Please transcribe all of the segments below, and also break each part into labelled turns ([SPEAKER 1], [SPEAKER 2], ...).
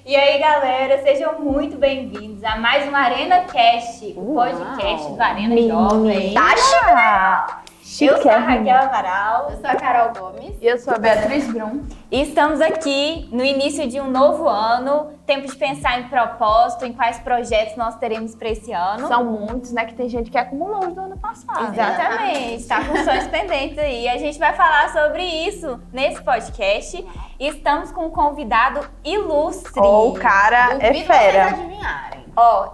[SPEAKER 1] E aí, galera, sejam muito bem-vindos a mais um Arena Cast, o podcast do Arena Jovem.
[SPEAKER 2] Tá chique!
[SPEAKER 1] Eu sou a Raquel Amaral.
[SPEAKER 3] Eu sou a Carol Gomes.
[SPEAKER 2] E eu sou a Beatriz Brum.
[SPEAKER 1] E estamos aqui no início de um novo ano, tempo de pensar em propósito, em quais projetos nós teremos para esse ano.
[SPEAKER 2] São muitos, né? Que tem gente que acumulou os do ano passado.
[SPEAKER 1] Exatamente, tá com sonhos pendentes aí. A gente vai falar sobre isso nesse podcast. E estamos com um convidado ilustre.
[SPEAKER 2] O cara é
[SPEAKER 3] Duvido
[SPEAKER 2] fera.
[SPEAKER 3] vocês adivinharem.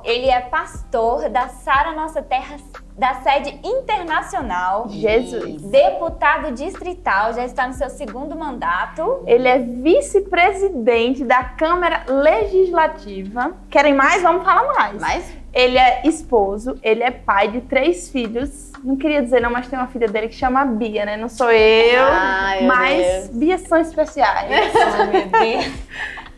[SPEAKER 1] Ele é pastor da Sara Nossa Terra, da sede internacional.
[SPEAKER 2] Jesus.
[SPEAKER 1] Deputado distrital, já está no seu segundo mandato.
[SPEAKER 2] Ele é vice-presidente da Câmara Legislativa. Querem mais? Vamos falar mais.
[SPEAKER 3] Mas
[SPEAKER 2] Ele é esposo, ele é pai de 3 filhos. Não queria dizer não, mas tem uma filha dele que chama Bia, né? Não sou eu,
[SPEAKER 3] Ai, meu
[SPEAKER 2] mas
[SPEAKER 3] Deus.
[SPEAKER 2] Bias são especiais.
[SPEAKER 1] Oh, meu Deus.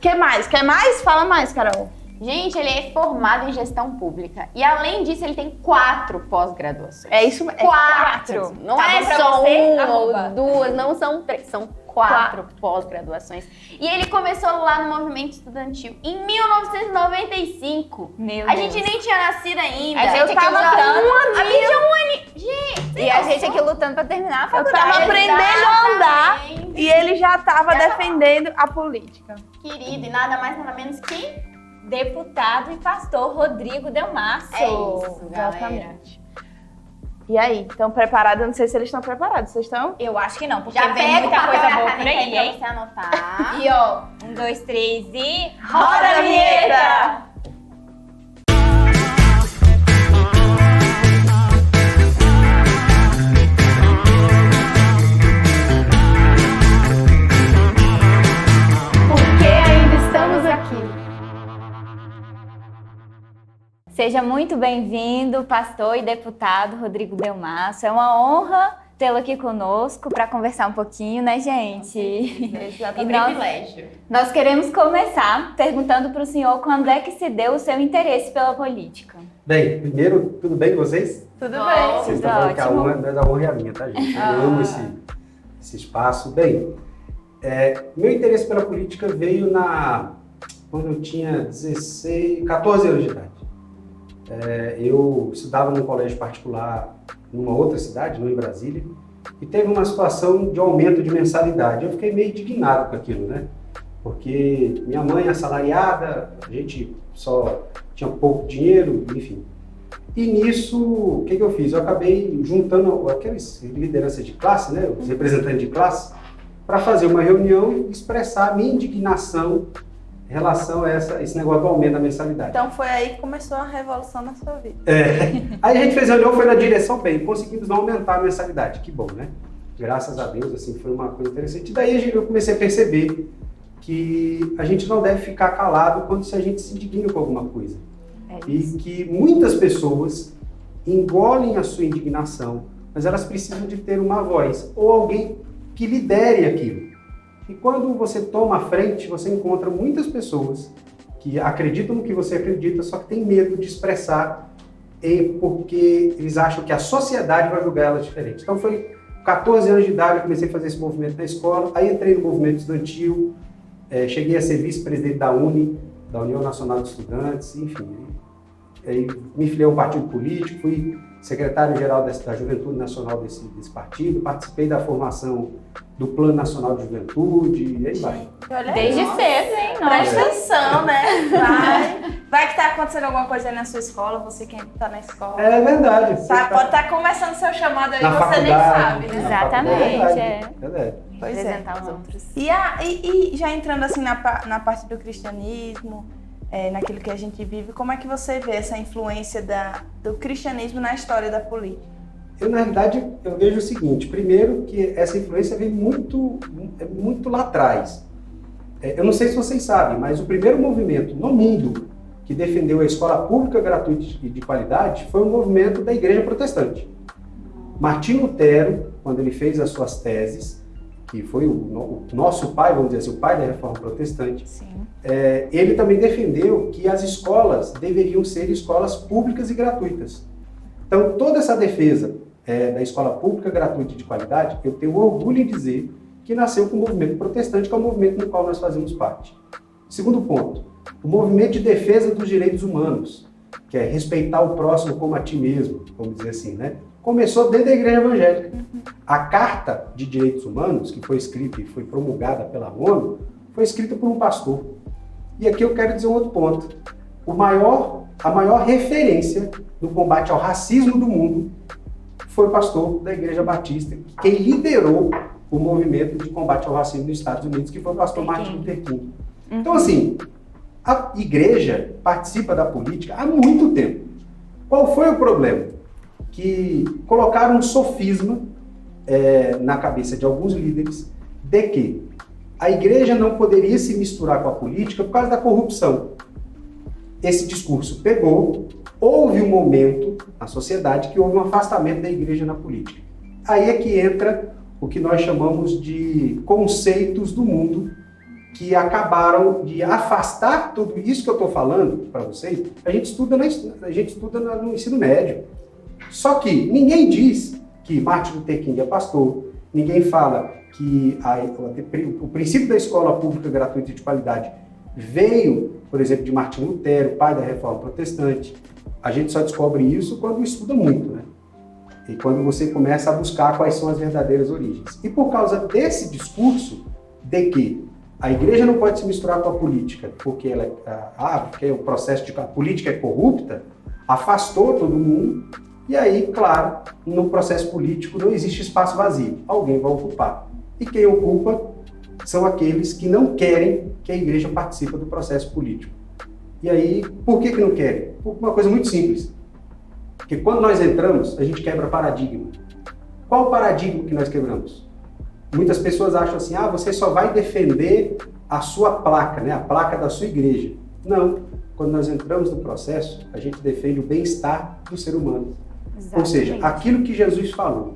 [SPEAKER 2] Quer mais? Quer mais? Fala mais, Carol.
[SPEAKER 3] gente, ele é formado em gestão pública. E além disso, ele tem 4 pós-graduações.
[SPEAKER 2] É isso,
[SPEAKER 3] 4! Não
[SPEAKER 1] Tá
[SPEAKER 3] é
[SPEAKER 1] bom pra
[SPEAKER 3] só
[SPEAKER 1] você?
[SPEAKER 3] uma
[SPEAKER 1] Arroba.
[SPEAKER 3] ou 2, não são 3, são 4 pós-graduações. E ele começou lá no movimento estudantil em 1995.
[SPEAKER 1] Meu
[SPEAKER 3] A
[SPEAKER 1] Deus.
[SPEAKER 3] gente nem tinha nascido ainda.
[SPEAKER 1] A gente
[SPEAKER 3] Eu
[SPEAKER 1] aqui
[SPEAKER 3] tava
[SPEAKER 1] lutando.
[SPEAKER 3] A minha tinha um ano. Gente,
[SPEAKER 1] E a gente aqui lutando pra terminar a
[SPEAKER 2] Eu
[SPEAKER 1] faculdade.
[SPEAKER 2] tava aprendendo a andar
[SPEAKER 3] Exatamente.
[SPEAKER 2] e ele já tava
[SPEAKER 3] Já tava.
[SPEAKER 2] defendendo a política.
[SPEAKER 3] Querido, e nada mais nada menos que
[SPEAKER 1] Deputado e pastor Rodrigo Delmasso.
[SPEAKER 3] é isso, galera.
[SPEAKER 2] Exatamente. E aí, estão preparados? Eu não sei se eles estão preparados. Vocês estão?
[SPEAKER 1] Eu acho que não, porque
[SPEAKER 3] Já
[SPEAKER 1] vem
[SPEAKER 3] pega o
[SPEAKER 1] muita
[SPEAKER 3] papel
[SPEAKER 1] coisa
[SPEAKER 3] e a
[SPEAKER 1] boa por
[SPEAKER 3] caneta
[SPEAKER 1] aí,
[SPEAKER 3] pra
[SPEAKER 1] hein?
[SPEAKER 3] você anotar.
[SPEAKER 1] E ó, 1, 2, 3 e...
[SPEAKER 2] Roda a vinheta! Por que ainda estamos aqui?
[SPEAKER 1] Seja muito bem-vindo, pastor e deputado Rodrigo Delmasso. É uma honra tê-lo aqui conosco para conversar um pouquinho, né, gente?
[SPEAKER 2] Exatamente.
[SPEAKER 1] E nós,
[SPEAKER 3] Privilégio.
[SPEAKER 1] nós queremos começar perguntando para o senhor quando é que se deu o seu interesse pela política.
[SPEAKER 4] Bem, primeiro, tudo bem com vocês?
[SPEAKER 2] Tudo
[SPEAKER 3] Bom.
[SPEAKER 2] bem.
[SPEAKER 4] Vocês estão falando que a honra, mas a honra é a minha, tá, gente? Eu amo esse espaço. Bem, meu interesse pela política veio quando eu tinha 14 anos de idade. Eu estudava num colégio particular numa outra cidade, não em Brasília, e teve uma situação de aumento de mensalidade. Eu fiquei meio indignado com aquilo, né? Porque minha mãe é assalariada, a gente só tinha pouco dinheiro, enfim. E nisso, o que eu fiz? Eu acabei juntando aquelas lideranças de classe, né, os representantes de classe, para fazer uma reunião e expressar a minha indignação em relação a esse negócio do aumento da mensalidade.
[SPEAKER 2] Então foi aí que começou a revolução na sua vida.
[SPEAKER 4] Aí a gente fez a reunião, foi na direção bem, conseguimos não aumentar a mensalidade, que bom, né? Graças a Deus, assim, foi uma coisa interessante. E daí eu comecei a perceber que a gente não deve ficar calado quando a gente se indigna com alguma coisa. E que muitas pessoas engolem a sua indignação, mas elas precisam de ter uma voz, ou alguém que lidere aquilo. E quando você toma a frente, você encontra muitas pessoas que acreditam no que você acredita, só que tem medo de expressar, porque eles acham que a sociedade vai julgar elas diferente. Então foi 14 anos de idade, eu comecei a fazer esse movimento na escola, aí entrei no movimento estudantil, cheguei a ser vice-presidente da UNE, da União Nacional de Estudantes, enfim. Aí me filiei a um partido político, fui secretário-geral da Juventude Nacional desse partido, participei da formação do Plano Nacional de Juventude, e aí vai.
[SPEAKER 2] Olha
[SPEAKER 1] Desde
[SPEAKER 2] aí.
[SPEAKER 1] cedo, hein?
[SPEAKER 2] Presta
[SPEAKER 1] Nossa.
[SPEAKER 2] atenção, né? Vai que tá acontecendo alguma coisa aí na sua escola, você que tá na escola.
[SPEAKER 4] É verdade.
[SPEAKER 2] Tá, pode estar começando seu chamado aí,
[SPEAKER 4] Na
[SPEAKER 2] você nem
[SPEAKER 4] faculdade,
[SPEAKER 2] sabe, né?
[SPEAKER 4] na
[SPEAKER 1] Exatamente,
[SPEAKER 4] faculdade,
[SPEAKER 1] é.
[SPEAKER 4] verdade.
[SPEAKER 2] Pois é.
[SPEAKER 1] Apresentar os outros.
[SPEAKER 2] E já entrando assim na parte do cristianismo, naquilo que a gente vive, como é que você vê essa influência do cristianismo na história da política?
[SPEAKER 4] Eu, na realidade, eu vejo o seguinte, primeiro que essa influência vem muito lá atrás. Eu não sei se vocês sabem, mas o primeiro movimento no mundo que defendeu a escola pública gratuita e de qualidade foi o movimento da Igreja Protestante. Martinho Lutero, quando ele fez as suas teses, que foi o nosso pai, vamos dizer assim, o pai da Reforma Protestante, ele também defendeu que as escolas deveriam ser escolas públicas e gratuitas. Então, toda essa defesa da escola pública, gratuita e de qualidade, eu tenho orgulho em dizer que nasceu com o movimento protestante, que é o movimento no qual nós fazemos parte. Segundo ponto, O movimento de defesa dos direitos humanos, que é respeitar o próximo como a ti mesmo, vamos dizer assim, né? Começou dentro da igreja evangélica. A Carta de Direitos Humanos, que foi escrita e foi promulgada pela ONU, foi escrita por um pastor. E aqui eu quero dizer um outro ponto. A maior referência no combate ao racismo do mundo foi o pastor da Igreja Batista, quem liderou o movimento de combate ao racismo nos Estados Unidos, que foi o pastor Martin Luther King. Então, assim, a igreja participa da política há muito tempo. Qual foi o problema? Que colocaram um sofisma na cabeça de alguns líderes de que a igreja não poderia se misturar com a política por causa da corrupção. Esse discurso pegou, houve um momento na sociedade que houve um afastamento da igreja na política. Aí é que entra o que nós chamamos de conceitos do mundo, que acabaram de afastar tudo isso que eu estou falando para vocês. A gente estuda no ensino médio. Só que ninguém diz que Martin Luther King é pastor, ninguém fala que o princípio da escola pública gratuita e de qualidade veio, por exemplo, de Martim Lutero, pai da Reforma Protestante. A gente só descobre isso quando estuda muito, né? E quando você começa a buscar quais são as verdadeiras origens. E por causa desse discurso de que a igreja não pode se misturar com a política, porque porque o processo de a política é corrupta, afastou todo mundo. E aí, claro, no processo político não existe espaço vazio. Alguém vai ocupar. E quem ocupa são aqueles que não querem que a igreja participe do processo político. E aí, por que não querem? Por uma coisa muito simples. Porque quando nós entramos, a gente quebra paradigma. Qual o paradigma que nós quebramos? Muitas pessoas acham assim, você só vai defender a sua placa, né? A placa da sua igreja. Não. Quando nós entramos no processo, a gente defende o bem-estar do ser humano. Exatamente. Ou seja, aquilo que Jesus falou,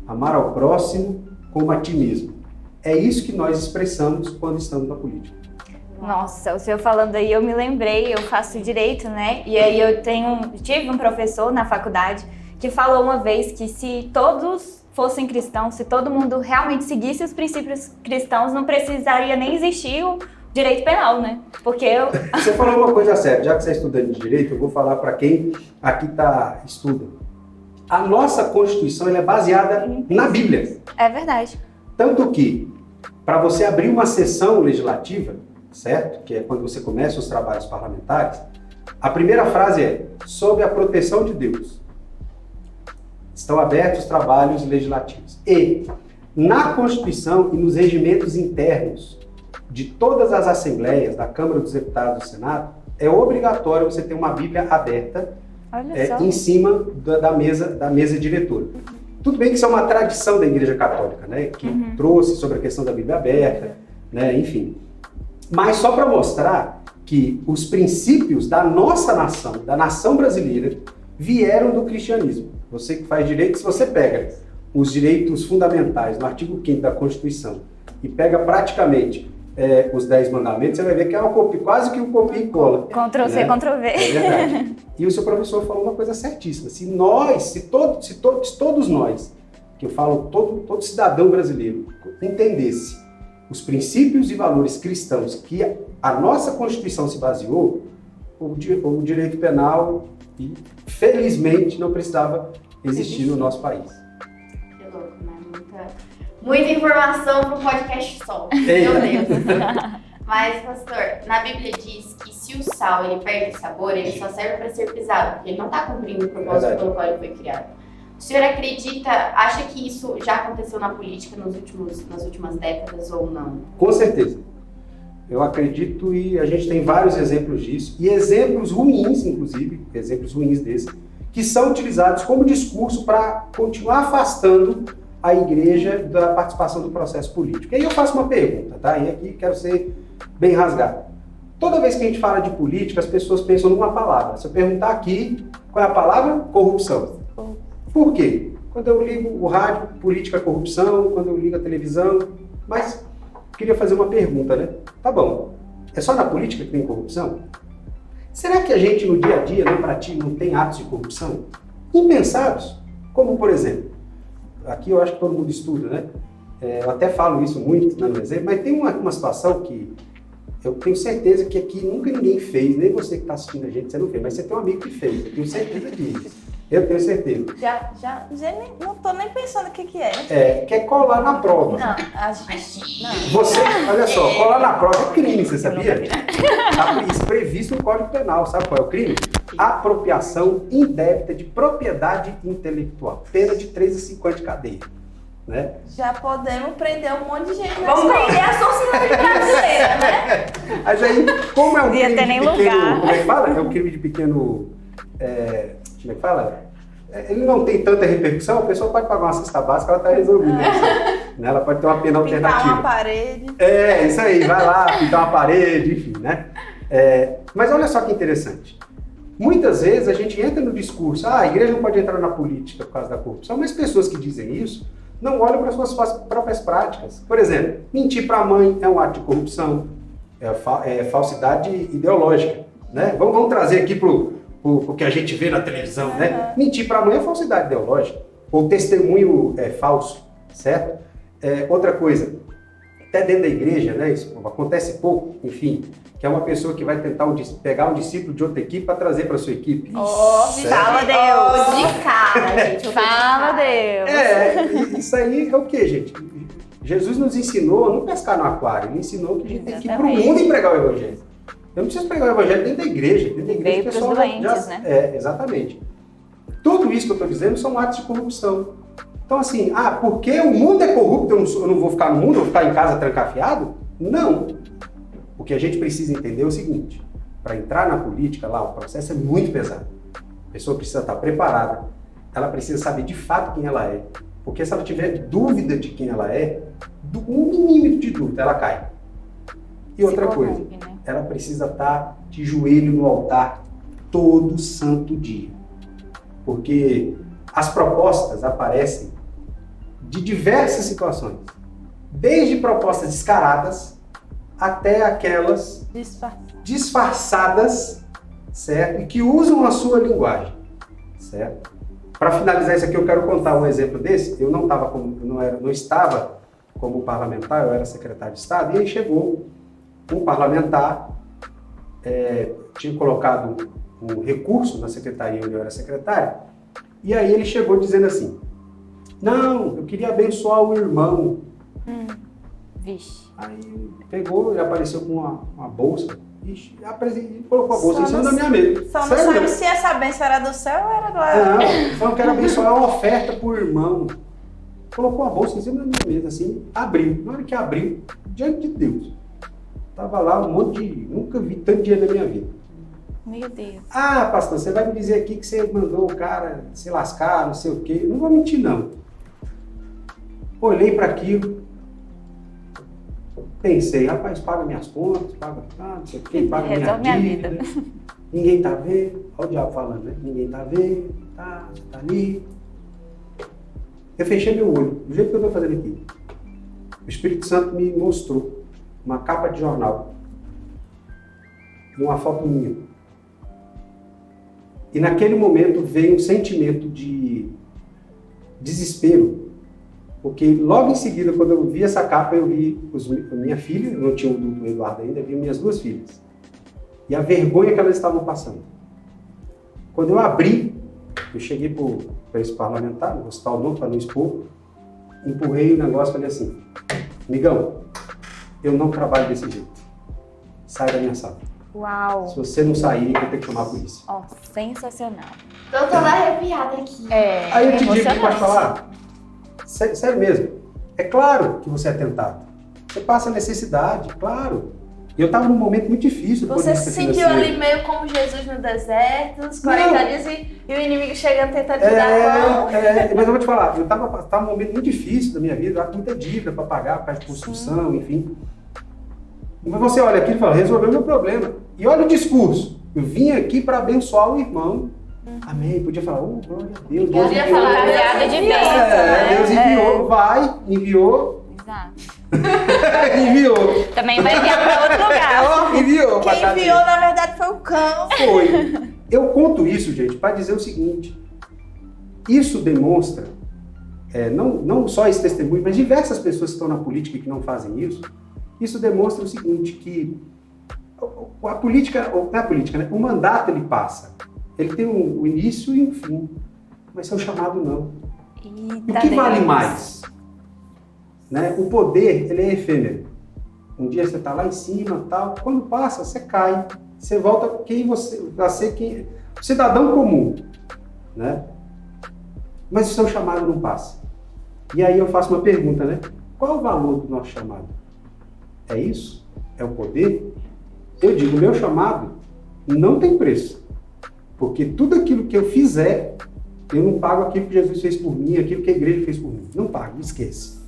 [SPEAKER 4] amar ao próximo como a ti mesmo. É isso que nós expressamos quando estamos na política.
[SPEAKER 1] Nossa, o senhor falando aí, eu me lembrei, eu faço direito, né? E aí eu tive um professor na faculdade que falou uma vez que se todos fossem cristãos, se todo mundo realmente seguisse os princípios cristãos, não precisaria nem existir o direito penal, né? Porque
[SPEAKER 4] Você falou uma coisa séria, já que você é estudante de direito, eu vou falar para quem aqui estuda. A nossa Constituição ela é baseada na Bíblia.
[SPEAKER 1] É verdade.
[SPEAKER 4] Tanto que, para você abrir uma sessão legislativa, certo? Que é quando você começa os trabalhos parlamentares, a primeira frase é: sob a proteção de Deus estão abertos os trabalhos legislativos. E, na Constituição e nos regimentos internos de todas as assembleias, da Câmara dos Deputados e do Senado, é obrigatório você ter uma Bíblia aberta em cima da mesa diretora. Tudo bem que isso é uma tradição da Igreja Católica, né? Que trouxe sobre a questão da Bíblia aberta, né? Enfim. Mas só para mostrar que os princípios da nossa nação, da nação brasileira, vieram do cristianismo. Você que faz direito, se você pega os direitos fundamentais no artigo 5º da Constituição e pega praticamente os 10 mandamentos, você vai ver que é quase que um copia e cola.
[SPEAKER 1] Ctrl+C,
[SPEAKER 4] né?
[SPEAKER 1] Ctrl+V.
[SPEAKER 4] É verdade. E o seu professor falou uma coisa certíssima. Se todos nós, que eu falo todo cidadão brasileiro, entendesse os princípios e valores cristãos que a nossa Constituição se baseou, o direito penal, felizmente, não precisava existir no nosso país.
[SPEAKER 3] Que louco, né? Muita informação para um podcast só. Meu Deus. Mas, pastor, na Bíblia diz que se o sal ele perde o sabor, ele só serve para ser pisado, porque ele não está cumprindo o propósito pelo qual ele foi criado. O senhor acha que isso já aconteceu na política nas últimas décadas ou não?
[SPEAKER 4] Com certeza. Eu acredito e a gente tem vários exemplos disso, e exemplos ruins, inclusive, exemplos ruins desses, que são utilizados como discurso para continuar afastando a igreja da participação do processo político. E aí eu faço uma pergunta, tá? E aqui quero ser bem rasgado. Toda vez que a gente fala de política, as pessoas pensam numa palavra. Se eu perguntar aqui, qual é a palavra? Corrupção. Por quê? Quando eu ligo o rádio, política, corrupção. Quando eu ligo a televisão. Mas queria fazer uma pergunta, né? Tá bom, é só na política que tem corrupção? Será que a gente no dia a dia não tem atos de corrupção impensados? Como, por exemplo, aqui eu acho que todo mundo estuda, né? Eu até falo isso muito no meu exemplo, mas tem uma situação que eu tenho certeza que aqui nunca ninguém fez, nem você que está assistindo a gente, você não fez, mas você tem um amigo que fez, eu tenho certeza disso. Eu tenho certeza.
[SPEAKER 2] Já não tô nem pensando o que é.
[SPEAKER 4] Quer colar na prova.
[SPEAKER 2] Não, a gente... Não.
[SPEAKER 4] Você, olha só, colar na prova é crime, você sabia? Está isso previsto no Código Penal, sabe qual é o crime? Apropriação indébita de propriedade intelectual. Pena de 3 a 5 anos de cadeia. Né?
[SPEAKER 2] Já podemos prender um monte de gente.
[SPEAKER 3] Vamos prender a sociedade brasileira, né?
[SPEAKER 4] Mas aí, como é um crime de pequeno...
[SPEAKER 1] lugar.
[SPEAKER 4] Como é que fala? É um crime de pequeno... como é que fala? Ele não tem tanta repercussão, a pessoa pode pagar uma cesta básica, ela está resolvida. Né? Ela pode ter uma pena alternativa.
[SPEAKER 2] Pintar uma parede.
[SPEAKER 4] Isso aí, vai lá, pintar uma parede, enfim, né? Mas olha só que interessante. Muitas vezes a gente entra no discurso, a igreja não pode entrar na política por causa da corrupção, mas pessoas que dizem isso não olham para as suas próprias práticas. Por exemplo, mentir para a mãe é um ato de corrupção, é falsidade ideológica. Né? Vamos trazer aqui para o que a gente vê na televisão, né? Mentir para a mãe é falsidade ideológica, ou testemunho falso, certo? Outra coisa, até dentro da igreja, né? Isso acontece pouco, enfim, que é uma pessoa que vai tentar pegar um discípulo de outra equipe para trazer para sua equipe.
[SPEAKER 1] Fala Deus!
[SPEAKER 3] De cara, gente.
[SPEAKER 1] Fala Deus!
[SPEAKER 4] Isso aí é o que, gente? Jesus nos ensinou a não pescar no aquário, ele ensinou que a gente tem que ir para o mundo e pregar o evangelho. Eu não preciso pregar o evangelho dentro da igreja. Dentro da igreja,
[SPEAKER 1] veio para os doentes, né?
[SPEAKER 4] Exatamente. Tudo isso que eu estou dizendo são atos de corrupção. Então, assim, porque o mundo é corrupto, eu não vou ficar no mundo, eu vou ficar em casa trancafiado? Não. O que a gente precisa entender é o seguinte, para entrar na política lá, o processo é muito pesado. A pessoa precisa estar preparada, ela precisa saber de fato quem ela é, porque se ela tiver dúvida de quem ela é, um mínimo de dúvida, ela cai. E outra coisa, ela precisa estar de joelho no altar todo santo dia. Porque as propostas aparecem de diversas situações. Desde propostas descaradas até aquelas disfarçadas, certo? E que usam a sua linguagem, certo? Para finalizar isso aqui, eu quero contar um exemplo desse. Eu não estava como parlamentar, eu era secretário de Estado, e aí chegou um parlamentar, tinha colocado um recurso na secretaria onde eu era secretário, e aí ele chegou dizendo assim, não, eu queria abençoar o irmão.
[SPEAKER 1] Vixe.
[SPEAKER 4] Aí pegou e apareceu com uma bolsa, e colocou a bolsa em cima da minha mesa.
[SPEAKER 2] Só não sabe se essa bênção era do céu ou era do lado.
[SPEAKER 4] Não, falou que era abençoar uma oferta pro irmão. Colocou a bolsa em cima da minha mesa, assim, abriu. Na hora que abriu, diante de Deus, tava lá um monte de... Nunca vi tanto dinheiro na minha vida.
[SPEAKER 1] Meu Deus.
[SPEAKER 4] Pastor, você vai me dizer aqui que você mandou o cara se lascar, não sei o quê. Não vou mentir, não. Olhei para aquilo, pensei, rapaz, paga minhas contas, paga não sei o quê, paga minha dívida. Ninguém tá vendo. Olha o diabo falando, né? Ninguém tá vendo, você tá ali. Eu fechei meu olho, do jeito que eu estou fazendo aqui. O Espírito Santo me mostrou uma capa de jornal, uma foto minha. E naquele momento veio um sentimento de desespero, porque logo em seguida, quando eu vi essa capa, eu vi a minha filha, eu não tinha o do Eduardo ainda, eu vi minhas 2 filhas. E a vergonha que elas estavam passando. Quando eu abri, eu cheguei para esse parlamentar, vou citar o nome para não expor, empurrei o negócio e falei assim, amigão, eu não trabalho desse jeito. Sai da minha sala.
[SPEAKER 1] Uau.
[SPEAKER 4] Se você não sair, eu vou ter que chamar a polícia.
[SPEAKER 1] Sensacional.
[SPEAKER 3] Tô toda arrepiada aqui.
[SPEAKER 4] Aí eu te digo que pode falar, sério mesmo, é claro que você é tentado. Você passa necessidade, claro. E eu estava num momento muito difícil.
[SPEAKER 2] Você se sentiu ali meio como Jesus no deserto, os 40 dias e o inimigo chegando tentando te dar a mão.
[SPEAKER 4] Mas eu vou te falar, eu estava num momento muito difícil da minha vida, com muita dívida para pagar, por causa de construção, enfim. Mas você olha aqui e fala, resolveu meu problema. E olha o discurso, eu vim aqui para abençoar o irmão. Amém. Podia falar, glória a Deus. Deus
[SPEAKER 3] podia falar,
[SPEAKER 1] de bênção.
[SPEAKER 4] Deus enviou, enviou.
[SPEAKER 1] Exato.
[SPEAKER 4] Enviou.
[SPEAKER 1] Também vai enviar para outro lugar.
[SPEAKER 4] Enviou.
[SPEAKER 2] Quem enviou, na verdade, foi o cão.
[SPEAKER 4] Foi. Eu conto isso, gente, para dizer o seguinte. Isso demonstra, não só esse testemunho, mas diversas pessoas que estão na política e que não fazem isso. Isso demonstra o seguinte, que A política, não é a política, né? O mandato ele passa. Ele tem o início e um fim. Mas seu chamado não. E o que vale mais? Né? O poder, ele é efêmero. Um dia você está lá em cima, tal. Quando passa, você cai. Você volta quem você vai ser, quem cidadão comum, né? Mas o seu chamado não passa. E aí eu faço uma pergunta, né? Qual é o valor do nosso chamado? É isso? É o poder? Eu digo, meu chamado não tem preço. Porque tudo aquilo que eu fizer, eu não pago aquilo que Jesus fez por mim, aquilo que a igreja fez por mim. Não pago, esquece.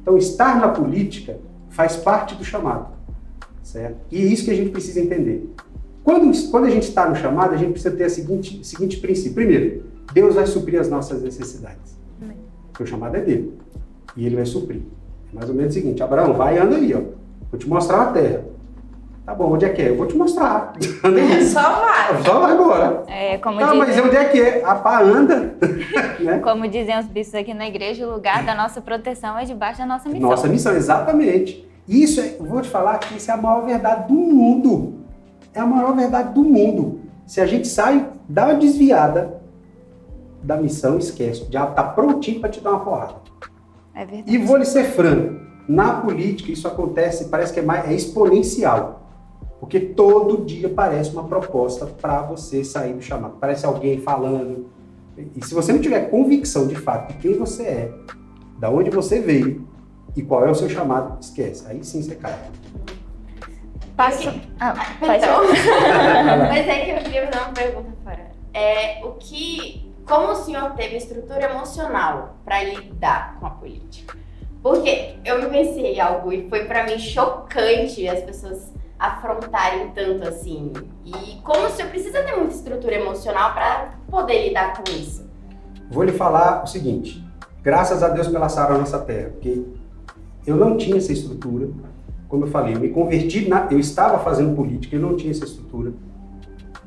[SPEAKER 4] Então, estar na política faz parte do chamado, certo? E é isso que a gente precisa entender. Quando a gente está no chamado, a gente precisa ter o seguinte princípio. Primeiro, Deus vai suprir as nossas necessidades. Porque o chamado é dele. E ele vai suprir. É mais ou menos o seguinte, Abraão, vai e anda aí, ó. Vou te mostrar a terra. Tá bom, onde é que é? Eu vou te mostrar. Anda aí.
[SPEAKER 2] Só vai.
[SPEAKER 4] Só vai agora. Mas onde é que é? A pá anda. Né?
[SPEAKER 1] Como dizem os bispos aqui na igreja, o lugar da nossa proteção é debaixo da nossa missão.
[SPEAKER 4] Nossa missão, exatamente. Isso, eu vou te falar que isso é a maior verdade do mundo. É a maior verdade do mundo. Se a gente sai, dá uma desviada da missão, esquece. O diabo tá prontinho para te dar uma porrada.
[SPEAKER 1] É verdade.
[SPEAKER 4] E vou lhe ser franco. Na política, isso acontece, parece que é exponencial. Porque todo dia parece uma proposta para você sair do chamado. Parece alguém falando. E se você não tiver convicção de fato de quem você é, da onde você veio e qual é o seu chamado, esquece. Aí sim você cai.
[SPEAKER 1] Passo.
[SPEAKER 3] Perdão. Mas é que eu queria fazer uma pergunta fora. Como o senhor teve estrutura emocional para lidar com a política? Porque eu vivenciei algo e foi para mim chocante as pessoas afrontarem tanto assim. E como o senhor precisa ter muita estrutura emocional para poder lidar com isso?
[SPEAKER 4] Vou lhe falar o seguinte. Graças a Deus pela Sara Nossa Terra, porque eu não tinha essa estrutura. Como eu falei, eu me converti, eu estava fazendo política, eu não tinha essa estrutura.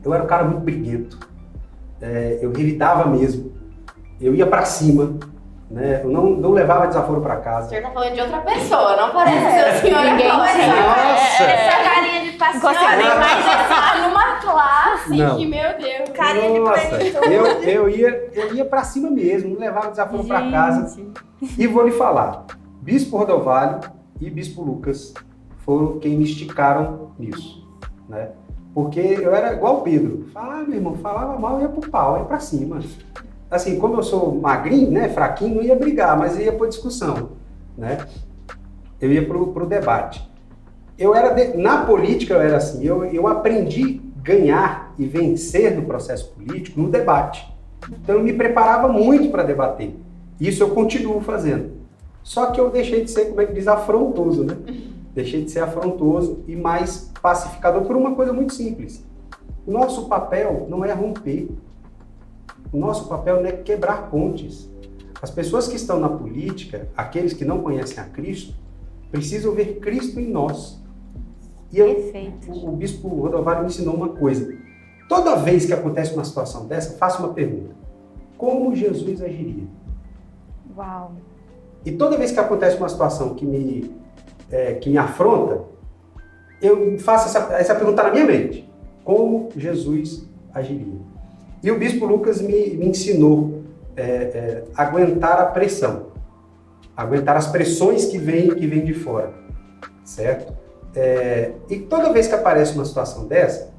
[SPEAKER 4] Eu era um cara muito briguento. Eu revidava mesmo. Eu ia pra cima. Né? Eu não levava desaforo pra casa.
[SPEAKER 3] O senhor tá falando de outra pessoa, não parece ser o senhor.
[SPEAKER 1] Ninguém
[SPEAKER 4] Nossa!
[SPEAKER 3] Essa carinha de paciente, mas essa numa classe
[SPEAKER 4] Não.
[SPEAKER 3] que, meu Deus.
[SPEAKER 2] Carinha de plenitude.
[SPEAKER 4] eu ia pra cima mesmo, não levava desaforo pra casa. E vou lhe falar, Bispo Rodovalho e Bispo Lucas foram quem me esticaram nisso, né? Porque eu era igual o Pedro. Meu irmão, falava mal, ia pro pau, ia pra cima. Assim, como eu sou magrinho, né, fraquinho, não ia brigar, mas ia por discussão, né? Eu ia pro debate. Na política eu era assim, eu aprendi ganhar e vencer no processo político no debate. Então eu me preparava muito para debater. Isso eu continuo fazendo. Só que eu deixei de ser, como é que diz, afrontoso, né? Deixei de ser afrontoso e mais pacificador por uma coisa muito simples. O nosso papel não é romper. O nosso papel não é quebrar pontes. As pessoas que estão na política, aqueles que não conhecem a Cristo, precisam ver Cristo em nós. E o Bispo Rodovalho me ensinou uma coisa. Toda vez que acontece uma situação dessa, faça uma pergunta. Como Jesus agiria?
[SPEAKER 1] Uau!
[SPEAKER 4] E toda vez que acontece uma situação que me afronta, eu faço essa pergunta na minha mente. Como Jesus agiria? E o Bispo Lucas me ensinou a aguentar a pressão, aguentar as pressões que vêm de fora, certo? E toda vez que aparece uma situação dessa,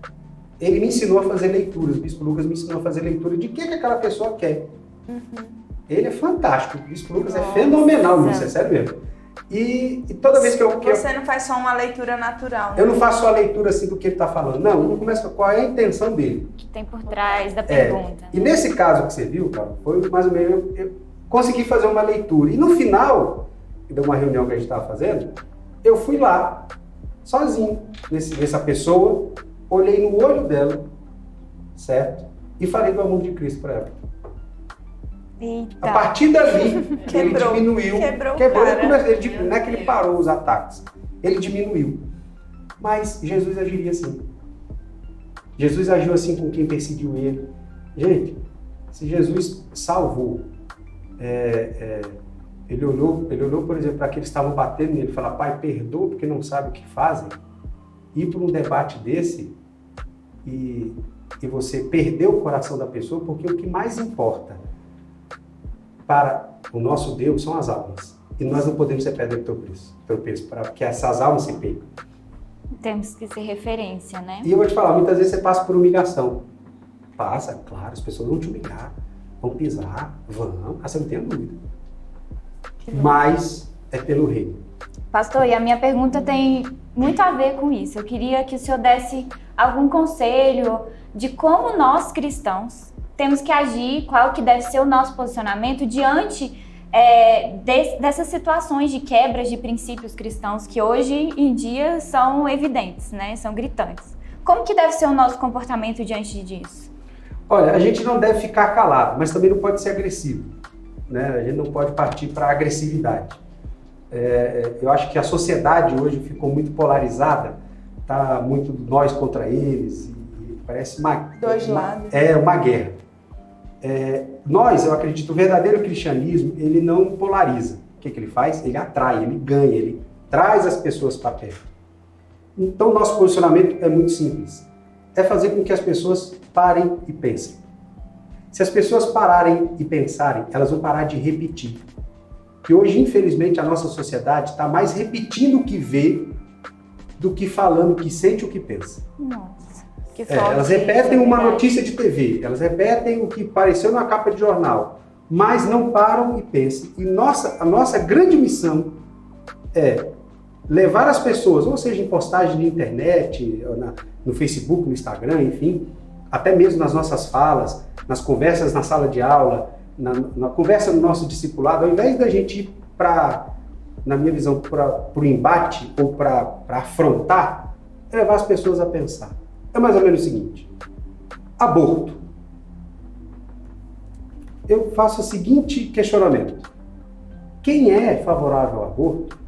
[SPEAKER 4] ele me ensinou a fazer leituras, o Bispo Lucas me ensinou a fazer leitura de que aquela pessoa quer. Uhum. Ele é fantástico, o Bispo Lucas é fenomenal nisso, é sério mesmo. E toda vez que
[SPEAKER 2] Você não faz só uma leitura natural, né?
[SPEAKER 4] Eu não faço só a leitura assim do que ele está falando, não, eu começo qual é a intenção dele.
[SPEAKER 1] O que tem por trás da pergunta.
[SPEAKER 4] E nesse caso que você viu, cara, foi mais ou menos, eu consegui fazer uma leitura. E no final de uma reunião que a gente estava fazendo, eu fui lá, sozinho, nessa pessoa, olhei no olho dela, certo? E falei do amor de Cristo para ela.
[SPEAKER 1] Eita.
[SPEAKER 4] A partir dali, ele diminuiu. Quebrou. Não é que ele parou os ataques. Ele diminuiu. Mas Jesus agiria assim. Jesus agiu assim com quem perseguiu ele. Gente, se Jesus salvou, ele olhou, por exemplo, para aqueles que estavam batendo nele e falou: Pai, perdoa porque não sabe o que fazem. ir para um debate desse e você perder o coração da pessoa, porque o que mais importa para o nosso Deus são as almas. E nós não podemos ser pedra de tropeço para que essas almas se percam.
[SPEAKER 1] Temos que ser referência, né?
[SPEAKER 4] E eu vou te falar, muitas vezes você passa por humilhação. Passa, claro, as pessoas vão te humilhar, vão pisar, vão, você não tem dúvida. Mas é pelo reino.
[SPEAKER 1] Pastor, e a minha pergunta tem muito a ver com isso. Eu queria que o senhor desse algum conselho de como nós cristãos temos que agir, qual que deve ser o nosso posicionamento diante dessas situações de quebras de princípios cristãos que hoje em dia são evidentes, né? São gritantes. Como que deve ser o nosso comportamento diante disso?
[SPEAKER 4] Olha, a gente não deve ficar calado, mas também não pode ser agressivo, né? A gente não pode partir para a agressividade. Eu acho que a sociedade hoje ficou muito polarizada, tá muito nós contra eles, e parece
[SPEAKER 2] dois lados.
[SPEAKER 4] Uma guerra. Eu acredito, o verdadeiro cristianismo, ele não polariza. O que ele faz? Ele atrai, ele ganha, ele traz as pessoas para perto. Então, nosso posicionamento é muito simples. É fazer com que as pessoas parem e pensem. Se as pessoas pararem e pensarem, elas vão parar de repetir. E hoje, infelizmente, a nossa sociedade está mais repetindo o que vê do que falando o que sente e o que pensa.
[SPEAKER 1] Nossa, que forte.
[SPEAKER 4] Elas repetem uma notícia de TV, elas repetem o que apareceu na capa de jornal, mas não param e pensam. E a nossa grande missão é levar as pessoas, ou seja, em postagem de internet, no Facebook, no Instagram, enfim, até mesmo nas nossas falas, nas conversas na sala de aula, na conversa no nosso discipulado, ao invés da gente ir na minha visão, para o embate ou para afrontar, é levar as pessoas a pensar. É mais ou menos o seguinte: aborto. Eu faço o seguinte questionamento: quem é favorável ao aborto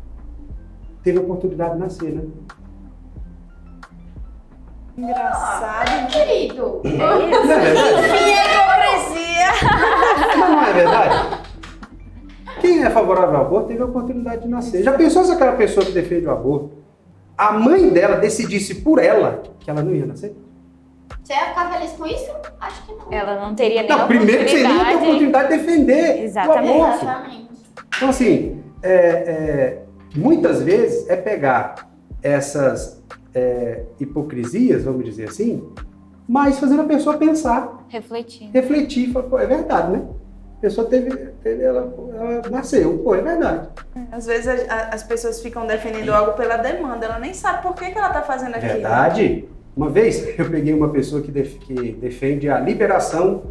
[SPEAKER 4] teve a oportunidade de nascer, né?
[SPEAKER 2] Engraçado.
[SPEAKER 3] Querido.
[SPEAKER 4] Não é verdade?
[SPEAKER 2] Hipocrisia.
[SPEAKER 4] Não é verdade? Quem é favorável ao aborto teve a oportunidade de nascer. Já pensou se aquela pessoa que defende o aborto, a mãe dela decidisse por ela que ela não ia nascer?
[SPEAKER 3] Você ia ficar feliz com isso? Acho que não.
[SPEAKER 1] Ela não teria nem
[SPEAKER 4] Primeiro que você nem tem a oportunidade de defender
[SPEAKER 1] Exatamente.
[SPEAKER 4] o aborto.
[SPEAKER 3] Exatamente.
[SPEAKER 4] Então, assim, muitas vezes é pegar essas hipocrisias, vamos dizer assim, mas fazendo a pessoa pensar, refletir, falar, pô, é verdade, né? A pessoa ela nasceu, pô, é verdade.
[SPEAKER 2] Às vezes as pessoas ficam defendendo algo pela demanda, ela nem sabe por que ela está fazendo aquilo.
[SPEAKER 4] Verdade. Uma vez eu peguei uma pessoa que defende a liberação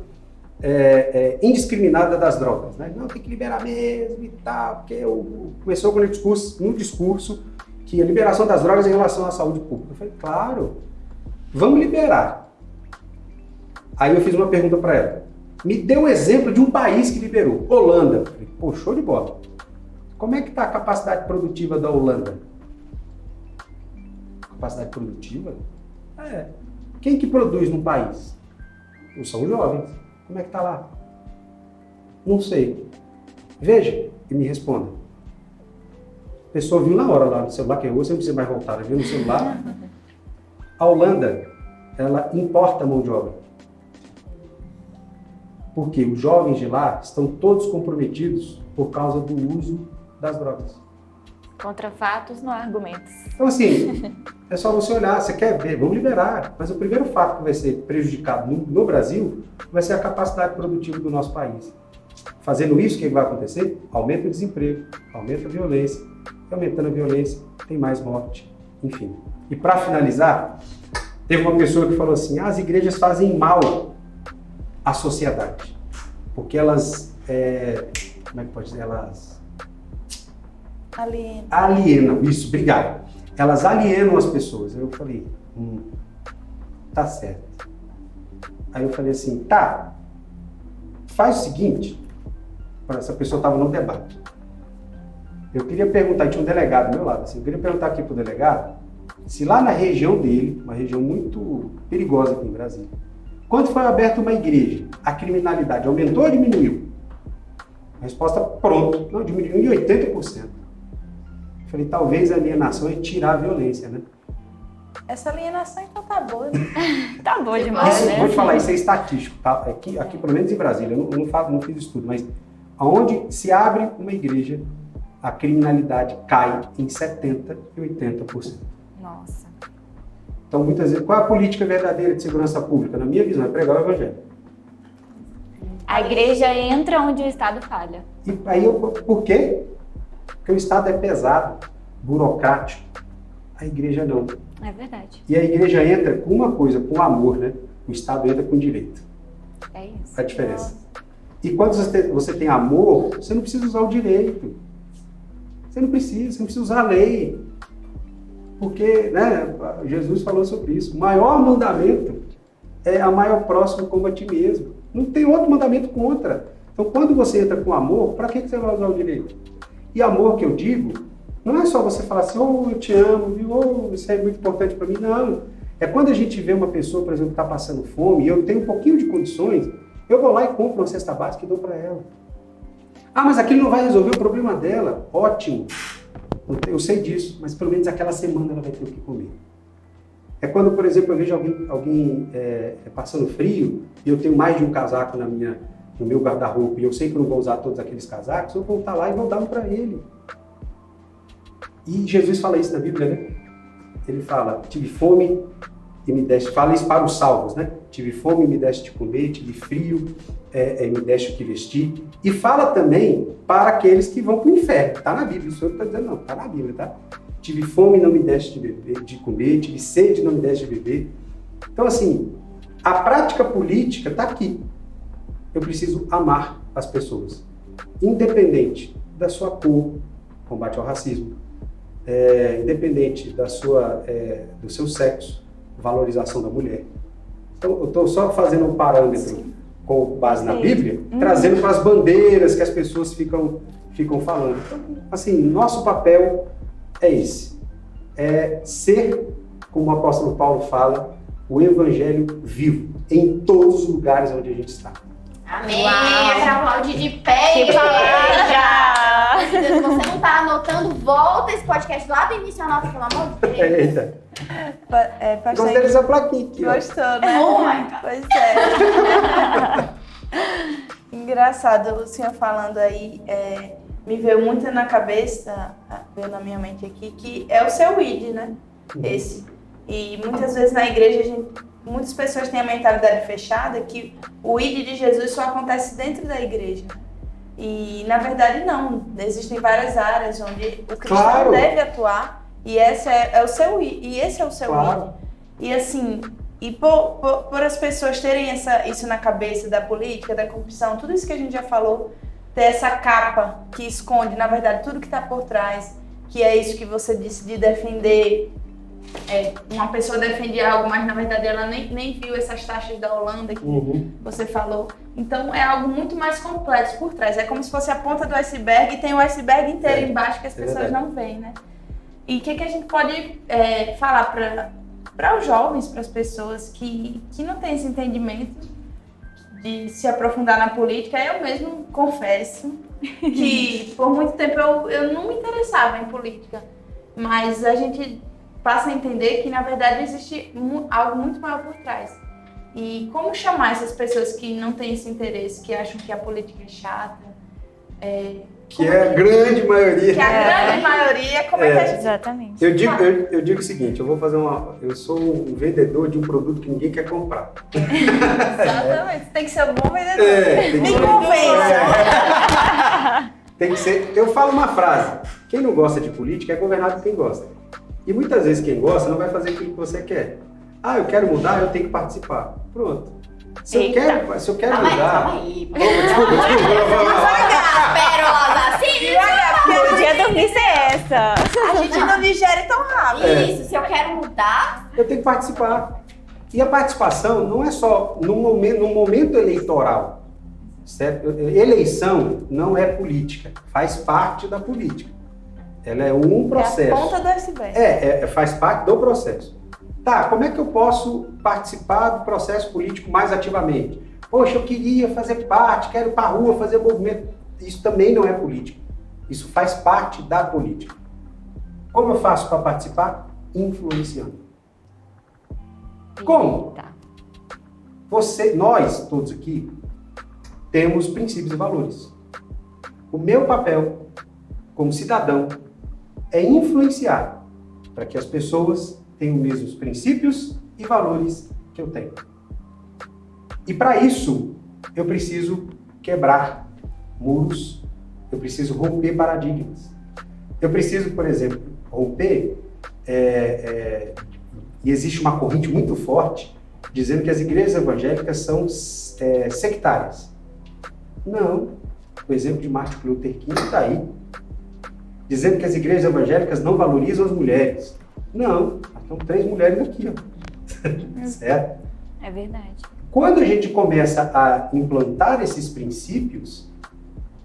[SPEAKER 4] indiscriminada das drogas, né? Não, tem que liberar mesmo e tal, porque começou com um discurso que a liberação das drogas em relação à saúde pública. Eu falei, claro, vamos liberar. Aí eu fiz uma pergunta para ela. Me dê um exemplo de um país que liberou. Holanda. Eu falei, pô, show de bola. Como é que está a capacidade produtiva da Holanda? Capacidade produtiva? Quem que produz no país? São os jovens. Como é que está lá? Não sei. Veja e me responda. A pessoa viu na hora lá no celular, que você não precisa mais voltar, viu no celular. A Holanda, ela importa mão de obra. Porque os jovens de lá estão todos comprometidos por causa do uso das drogas.
[SPEAKER 1] Contra fatos, não há argumentos.
[SPEAKER 4] Então, assim, é só você olhar, você quer ver, vamos liberar. Mas o primeiro fato que vai ser prejudicado no Brasil vai ser a capacidade produtiva do nosso país. Fazendo isso, o que vai acontecer? Aumenta o desemprego, aumenta a violência. E aumentando a violência, tem mais morte, enfim. E para finalizar, teve uma pessoa que falou assim, as igrejas fazem mal à sociedade, porque elas, como é que pode dizer, elas alienam, isso, obrigado. Elas alienam as pessoas. Eu falei, tá certo. Aí eu falei assim, tá, faz o seguinte, essa pessoa estava no debate. Eu queria perguntar, tinha um delegado do meu lado, assim, eu queria perguntar aqui pro delegado, se lá na região dele, uma região muito perigosa aqui em Brasília, quando foi aberta uma igreja, a criminalidade aumentou ou diminuiu? A resposta, pronto, não, diminuiu em 80%. Eu falei, talvez a alienação é tirar a violência, né?
[SPEAKER 2] Essa alienação então tá boa, né?
[SPEAKER 1] Tá bom demais,
[SPEAKER 4] Isso,
[SPEAKER 1] né?
[SPEAKER 4] vou te falar, isso é estatístico, tá? Aqui pelo menos em Brasília, eu não fiz estudo, mas aonde se abre uma igreja, a criminalidade cai em 70% e 80%.
[SPEAKER 1] Nossa.
[SPEAKER 4] Então, muitas vezes, qual é a política verdadeira de segurança pública? Na minha visão, é pregar o evangelho.
[SPEAKER 1] A igreja entra onde o Estado falha.
[SPEAKER 4] E aí, por quê? Porque o Estado é pesado, burocrático. A igreja não.
[SPEAKER 1] É verdade.
[SPEAKER 4] E a igreja entra com uma coisa, com amor, né? O Estado entra com direito.
[SPEAKER 1] É isso.
[SPEAKER 4] A diferença. E quando você tem amor, você não precisa usar o direito. Você não precisa usar a lei. Porque, né, Jesus falou sobre isso. O maior mandamento é amar ao próximo como a ti mesmo. Não tem outro mandamento contra. Então, quando você entra com amor, para que você vai usar o direito? E amor que eu digo, não é só você falar assim, oh, eu te amo, viu? Oh, isso é muito importante para mim. Não. É quando a gente vê uma pessoa, por exemplo, que está passando fome e eu tenho um pouquinho de condições, eu vou lá e compro uma cesta básica e dou para ela. Ah, mas aquilo não vai resolver o problema dela. Ótimo. Eu sei disso, mas pelo menos aquela semana ela vai ter o que comer. É quando, por exemplo, eu vejo alguém passando frio e eu tenho mais de um casaco no meu guarda-roupa e eu sei que eu não vou usar todos aqueles casacos, eu vou voltar lá e vou dar um para ele. E Jesus fala isso na Bíblia, né? Ele fala, tive fome e me deste, fala isso para os salvos, né? Tive fome e me deste de comer, tive frio e me deste o que vestir. E fala também para aqueles que vão para o inferno. Está na Bíblia, isso eu não estou dizendo não, está na Bíblia, tá? Tive fome e não me deste de comer, tive sede e não me deste de beber. Então, assim, a prática política está aqui. Eu preciso amar as pessoas, independente da sua cor, combate ao racismo, independente do seu sexo, valorização da mulher. Então, eu estou só fazendo um parâmetro com base na Bíblia, trazendo para as bandeiras que as pessoas ficam falando. Então, assim, nosso papel é esse. É ser, como o apóstolo Paulo fala, o evangelho vivo, em todos os lugares onde a gente está.
[SPEAKER 3] Amém! É pra aplaudir de pé, igreja! Se você não tá anotando, volta esse podcast lá do início, anota, pelo amor de Deus.
[SPEAKER 4] Eita.
[SPEAKER 2] Pastor,
[SPEAKER 4] Gostei dessa plaquinha aqui, ó.
[SPEAKER 2] gostou, né?
[SPEAKER 3] Oh my God.
[SPEAKER 2] Pois é. Engraçado, o senhor falando aí, me veio muito na cabeça, veio na minha mente aqui, que é o seu ID, né? Esse. E muitas vezes na igreja, muitas pessoas têm a mentalidade fechada que o ID de Jesus só acontece dentro da igreja. E na verdade não, existem várias áreas onde o cristão deve atuar e esse é o seu ID. E esse é o seu ID. E assim, por as pessoas terem isso na cabeça da política, da corrupção, tudo isso que a gente já falou, ter essa capa que esconde, na verdade, tudo que está por trás, que é isso que você disse de defender. Uma pessoa defende algo, mas na verdade ela nem viu essas taxas da Holanda que você falou. Então é algo muito mais complexo por trás. É como se fosse a ponta do iceberg e tem o iceberg inteiro embaixo que as pessoas não veem, né? E o que a gente pode falar para os jovens, para as pessoas que não têm esse entendimento de se aprofundar na política? Eu mesmo confesso que por muito tempo eu não me interessava em política, mas a gente passa a entender que, na verdade, existe algo muito maior por trás. E como chamar essas pessoas que não têm esse interesse, que acham que a política é chata?
[SPEAKER 4] Que é a grande maioria.
[SPEAKER 2] Que a grande maioria, como é que a gente...
[SPEAKER 1] Exatamente.
[SPEAKER 4] Eu digo o seguinte, eu sou um vendedor de um produto que ninguém quer comprar.
[SPEAKER 2] Exatamente, tem que ser um bom vendedor.
[SPEAKER 4] Tem que
[SPEAKER 2] Me
[SPEAKER 4] ser
[SPEAKER 2] convença.
[SPEAKER 4] Tem que ser... Eu falo uma frase, quem não gosta de política é governado por quem gosta. E muitas vezes quem gosta não vai fazer aquilo que você quer. Ah, eu quero mudar, eu tenho que participar. Pronto. Se eu quero mudar...
[SPEAKER 3] Calma aí.
[SPEAKER 4] Desculpa.
[SPEAKER 3] Pérolas assim.
[SPEAKER 1] Podia dormir ser essa.
[SPEAKER 2] A gente não digere tão rápido.
[SPEAKER 3] Isso, se eu quero mudar...
[SPEAKER 4] Eu tenho que participar. E a participação não é só no momento eleitoral. Certo? Eleição não é política, faz parte da política. Ela é um processo.
[SPEAKER 2] É a ponta do iceberg.
[SPEAKER 4] Faz parte do processo. Tá, como é que eu posso participar do processo político mais ativamente? Poxa, eu queria fazer parte, quero ir para a rua, fazer movimento. Isso também não é política. Isso faz parte da política. Como eu faço para participar? Influenciando. Como?
[SPEAKER 1] Tá.
[SPEAKER 4] Nós, todos aqui, temos princípios e valores. O meu papel, como cidadão, é influenciar para que as pessoas tenham os mesmos princípios e valores que eu tenho. E para isso, eu preciso quebrar muros, eu preciso romper paradigmas. Eu preciso, por exemplo, romper, e existe uma corrente muito forte dizendo que as igrejas evangélicas são sectárias. Não. O exemplo de Martin Luther King está aí, dizendo que as igrejas evangélicas não valorizam as mulheres. Não. Estão 3 mulheres aqui, ó. Certo?
[SPEAKER 1] É verdade.
[SPEAKER 4] Quando a gente começa a implantar esses princípios,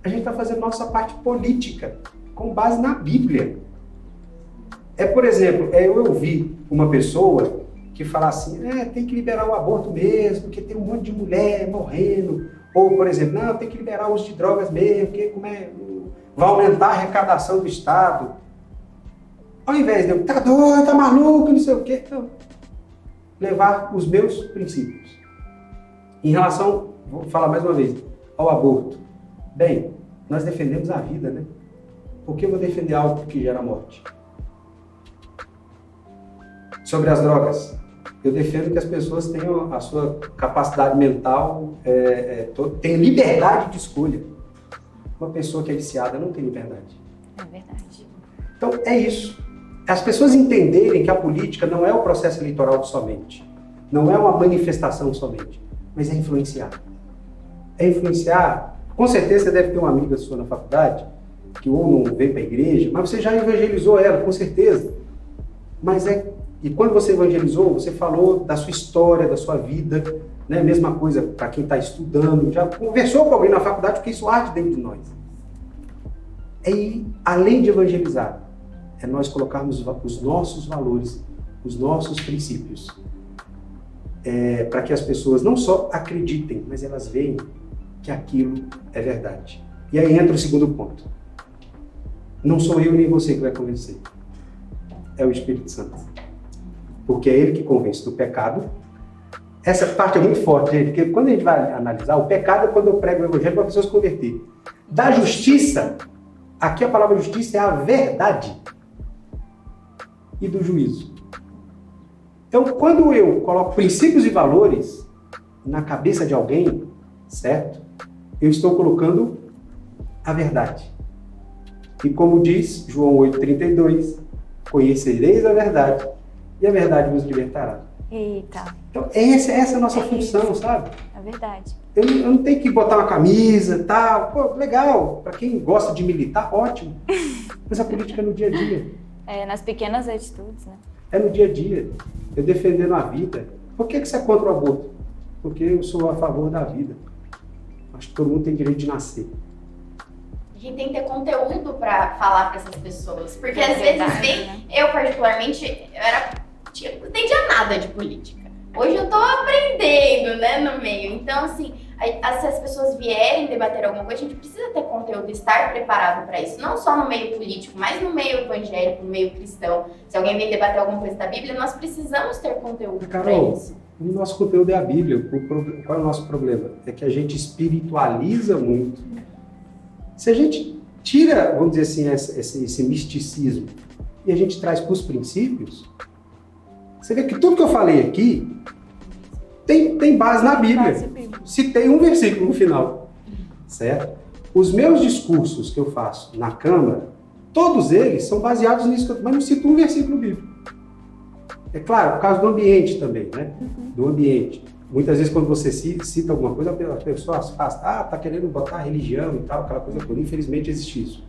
[SPEAKER 4] a gente está fazendo nossa parte política, com base na Bíblia. Por exemplo, eu ouvi uma pessoa que fala assim, tem que liberar o aborto mesmo, porque tem um monte de mulher morrendo. Ou, por exemplo, não, tem que liberar o uso de drogas mesmo, porque vai aumentar a arrecadação do Estado. Ao invés de eu, tá doido, tá maluco, não sei o quê, então, levar os meus princípios. Em relação, vou falar mais uma vez, ao aborto. Bem, nós defendemos a vida, né? Por que eu vou defender algo que gera morte? Sobre as drogas, eu defendo que as pessoas tenham a sua capacidade mental, tenham liberdade de escolha. Uma pessoa que é viciada não tem liberdade.
[SPEAKER 1] É verdade.
[SPEAKER 4] Então, é isso. As pessoas entenderem que a política não é o processo eleitoral somente, não é uma manifestação somente, mas é influenciar. É influenciar. Com certeza você deve ter uma amiga sua na faculdade, que ou não veio para a igreja, mas você já evangelizou ela, com certeza. E quando você evangelizou, você falou da sua história, da sua vida, né? Mesma coisa para quem está estudando, já conversou com alguém na faculdade, porque isso arde dentro de nós. E além de evangelizar, é nós colocarmos os nossos valores, os nossos princípios, para que as pessoas não só acreditem, mas elas veem que aquilo é verdade. E aí entra o segundo ponto. Não sou eu nem você que vai convencer. É o Espírito Santo. Porque é ele que convence do pecado. Essa parte é muito forte, gente, porque quando a gente vai analisar, o pecado é quando eu prego o evangelho para a pessoa se converter. Da justiça, aqui a palavra justiça é a verdade. E do juízo. Então, quando eu coloco princípios e valores na cabeça de alguém, certo? Eu estou colocando a verdade. E como diz João 8,32, conhecereis a verdade e a verdade vos libertará.
[SPEAKER 1] Eita.
[SPEAKER 4] Então, essa é a nossa função, sabe?
[SPEAKER 1] É verdade.
[SPEAKER 4] Eu não tenho que botar uma camisa e tal. Pô, legal. Para quem gosta de militar, ótimo. Mas a política é no dia a dia.
[SPEAKER 1] Nas pequenas atitudes, né?
[SPEAKER 4] É no dia a dia. Eu defendendo a vida. Por que você é contra o aborto? Porque eu sou a favor da vida. Acho que todo mundo tem direito de nascer.
[SPEAKER 3] A gente tem que ter conteúdo para falar para essas pessoas. Porque às vezes vem, eu particularmente, não entendia nada de política. Hoje eu tô aprendendo, né, no meio. Então, assim, se as pessoas vierem debater alguma coisa, a gente precisa ter conteúdo, estar preparado para isso. Não só no meio político, mas no meio evangélico, no meio cristão. Se alguém vem debater alguma coisa da Bíblia, nós precisamos ter conteúdo para isso.
[SPEAKER 4] O nosso conteúdo é a Bíblia. Qual é o nosso problema? É que a gente espiritualiza muito. Se a gente tira, vamos dizer assim, esse misticismo e a gente traz para os princípios, você vê que tudo que eu falei aqui tem base na Bíblia. Citei um versículo no final, certo? Os meus discursos que eu faço na Câmara, todos eles são baseados nisso, mas não cito um versículo bíblico. É claro, por causa do ambiente também, né? Do ambiente. Muitas vezes quando você cita alguma coisa, a pessoa afasta. Tá querendo botar religião e tal, aquela coisa toda. Infelizmente existe isso.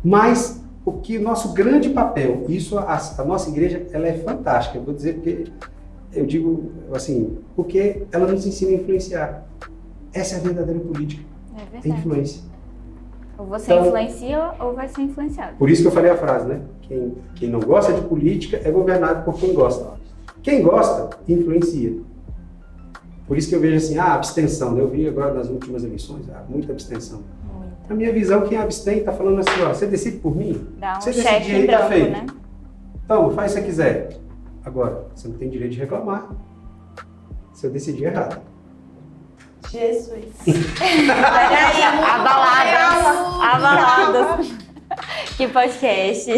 [SPEAKER 4] Mas o que nosso grande papel, isso a nossa igreja, ela é fantástica. Eu vou dizer porque, eu digo assim, porque ela nos ensina a influenciar. Essa é a verdadeira política.
[SPEAKER 1] É verdade.
[SPEAKER 4] É influência.
[SPEAKER 1] Ou você influencia ou vai ser influenciado.
[SPEAKER 4] Por isso que eu falei a frase, né? Quem não gosta de política é governado por quem gosta. Quem gosta, influencia. Por isso que eu vejo assim, abstenção. Né? Eu vi agora nas últimas eleições, muita abstenção. Muita. A minha visão, quem abstém está falando assim, você decide por mim?
[SPEAKER 1] Dá um
[SPEAKER 4] você
[SPEAKER 1] cheque em branco, né?
[SPEAKER 4] Então, faz o que você quiser. Agora, você não tem direito de reclamar se eu decidir errado.
[SPEAKER 2] Jesus.
[SPEAKER 3] Peraí,
[SPEAKER 1] Abaladas. Que podcast.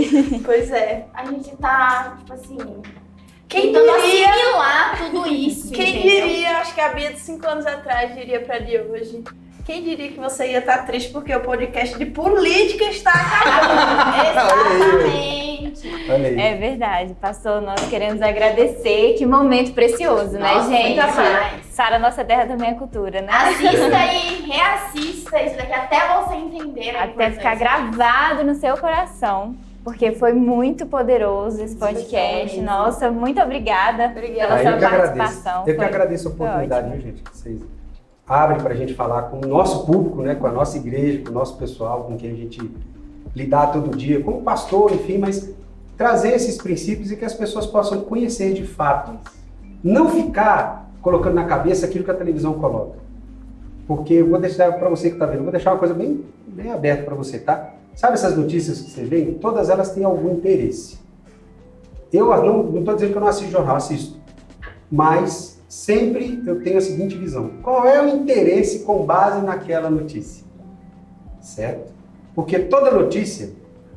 [SPEAKER 2] Pois é.
[SPEAKER 3] A gente tá, tipo assim,
[SPEAKER 2] Quem
[SPEAKER 3] tentando
[SPEAKER 2] diria?
[SPEAKER 3] assimilar tudo isso.
[SPEAKER 2] Quem
[SPEAKER 3] entendeu?
[SPEAKER 2] diria, acho que a Bia de 5 anos atrás diria pra de hoje. Quem diria que você ia estar triste porque o podcast de política está acabando?
[SPEAKER 3] Exatamente.
[SPEAKER 4] Olha aí.
[SPEAKER 1] É verdade, pastor, nós queremos agradecer. Que momento precioso, né,
[SPEAKER 3] Nossa,
[SPEAKER 1] gente?
[SPEAKER 3] ainda mais.
[SPEAKER 1] Sara, nossa terra também é cultura, né?
[SPEAKER 3] Assista e reassista isso daqui até você entender a
[SPEAKER 1] Até
[SPEAKER 3] importância.
[SPEAKER 1] ficar gravado no seu coração. Porque foi muito poderoso esse podcast. Nossa, muito obrigada pela
[SPEAKER 4] Aí
[SPEAKER 1] sua
[SPEAKER 4] eu que agradeço.
[SPEAKER 1] participação.
[SPEAKER 4] Eu que
[SPEAKER 1] Foi-
[SPEAKER 4] agradeço a oportunidade,
[SPEAKER 1] ótimo.
[SPEAKER 4] viu, gente? Que vocês abrem para a gente falar com o nosso público, né? Com a nossa igreja, com o nosso pessoal, com quem a gente lidar todo dia, como pastor, enfim, mas trazer esses princípios e que as pessoas possam conhecer de fato. Não ficar colocando na cabeça aquilo que a televisão coloca. Porque eu vou deixar para você que está vendo, eu vou deixar uma coisa bem aberta para você, tá? Sabe essas notícias que você vê? Todas elas têm algum interesse. Eu não estou dizendo que eu não assisto jornal, assisto. Mas sempre eu tenho a seguinte visão. Qual é o interesse com base naquela notícia? Certo? Porque toda notícia,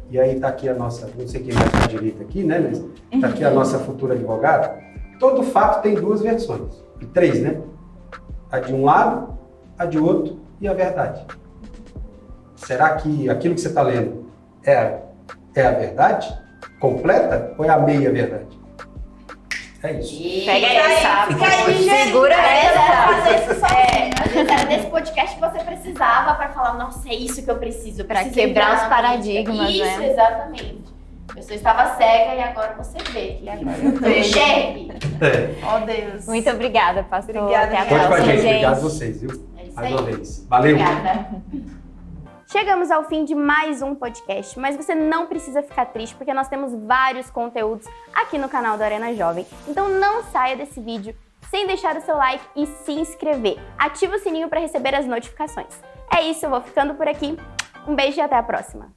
[SPEAKER 4] e aí está aqui a nossa, não sei quem vai estar à direita aqui, né? Mas está aqui a nossa futura advogada. Todo fato tem duas versões. E 3, né? A de um lado, a de outro e a verdade. Será que aquilo que você está lendo é a verdade completa ou é a meia verdade? É isso.
[SPEAKER 1] Pega essa.
[SPEAKER 2] Fica aí, gente.
[SPEAKER 1] Segura essa.
[SPEAKER 3] Fazer isso sozinho. Às vezes era desse podcast que você precisava pra falar, nossa, é isso que eu preciso.
[SPEAKER 1] Pra
[SPEAKER 3] preciso
[SPEAKER 1] quebrar
[SPEAKER 3] entrar
[SPEAKER 1] os
[SPEAKER 3] na
[SPEAKER 1] paradigmas,
[SPEAKER 3] política.
[SPEAKER 1] né?
[SPEAKER 3] Isso, exatamente. A pessoa estava cega e agora você vê.
[SPEAKER 1] E agora eu
[SPEAKER 3] Então,
[SPEAKER 1] vejo.
[SPEAKER 3] enxergue.
[SPEAKER 2] Ó Deus.
[SPEAKER 1] Muito obrigada, pastor.
[SPEAKER 2] Obrigada,
[SPEAKER 1] Até a
[SPEAKER 2] Miguel.
[SPEAKER 4] Conte com a
[SPEAKER 1] próxima,
[SPEAKER 4] gente.
[SPEAKER 1] gente.
[SPEAKER 4] Obrigado a vocês, viu?
[SPEAKER 3] É isso
[SPEAKER 4] Mais
[SPEAKER 3] aí.
[SPEAKER 4] uma vez. Valeu.
[SPEAKER 3] Obrigada.
[SPEAKER 5] Chegamos ao fim de mais um podcast, mas você não precisa ficar triste porque nós temos vários conteúdos aqui no canal da Arena Jovem. Então não saia desse vídeo sem deixar o seu like e se inscrever. Ativa o sininho para receber as notificações. É isso, eu vou ficando por aqui. Um beijo e até a próxima.